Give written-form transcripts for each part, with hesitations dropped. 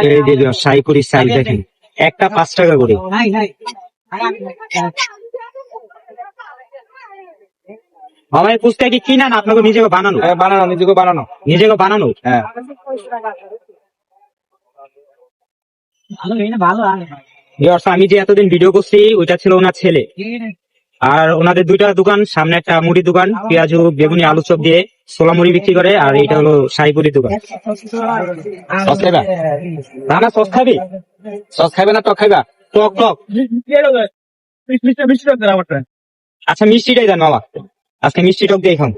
এই যে সাইপুরি সাইজ দেখেন, একটা 5 টাকা করে। আমার ফুচকা কি কিনা না আপনাকে নিজেকে বানানো? বানানো, নিজেকে বানানো। নিজেকে বানানো, হ্যাঁ। আমি যে এতদিন ভিডিও করছি ওইটা ছিল ওনার ছেলে। আর ওনাদের দুইটা দোকান, সামনে একটা মুড়ি দোকান, পেঁয়াজু বেগুনি আলু চপ দিয়ে ছোলা মুড়ি বিক্রি করে, আর এটা হলো সাইপুরি দোকান। সস খাইবা? রানা সস খাবি? সস খাইবে না টক খাইবা? টক টক। আচ্ছা মিষ্টিটাই দেন মামা, আজকে মিষ্টি টক দিয়ে খান।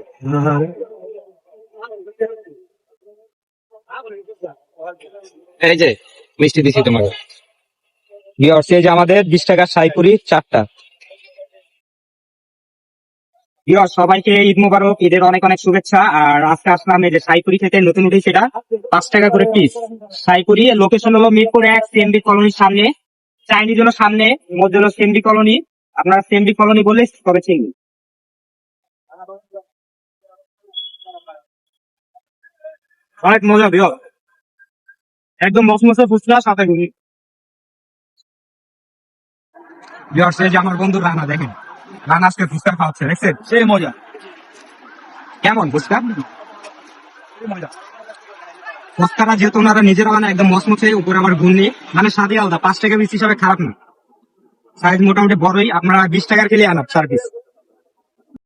এই যে মিষ্টি দিছি তোমাকে। এই যে আমাদের 20 টাকার সাইপুরি 4টা। সবাইকে ঈদ মোবারক, ঈদের অনেক অনেক শুভেচ্ছা। আর আজকে আসলাম এই যে সাইপুরি খেতে, নতুন উঠেছে এটা 5 টাকা করে পিস। সাইপুরি লোকেশন হলো মিরপুর 1 সিএমডি কলোনির সামনে, চাইনিজ হলো সামনে, মধ্যে হলো সিএমডি কলোনি। আপনারা সিএমডি কলোনি বললে তবে চিনবেন। অনেক মজা দিও, একদম মসমসে ফুচকা সাথে ঘুরি। এই যে আমার বন্ধু রানা, দেখেন রানা আজকে ফুচকা খাওয়াচ্ছে, দেখছেন সেই মজা। কেমন ফুচকা? ফুচকাটা যেহেতু ওনারা নিজেরা বানায়, একদম মসমসে, উপরে আবার ঘুরনি, মানে স্বাদই আলাদা। 5 টাকা পিস হিসাবে খারাপ না, সাইজ মোটামুটি বড়ই। আপনারা 20 টাকার খেলে আনাপ 4 পিস।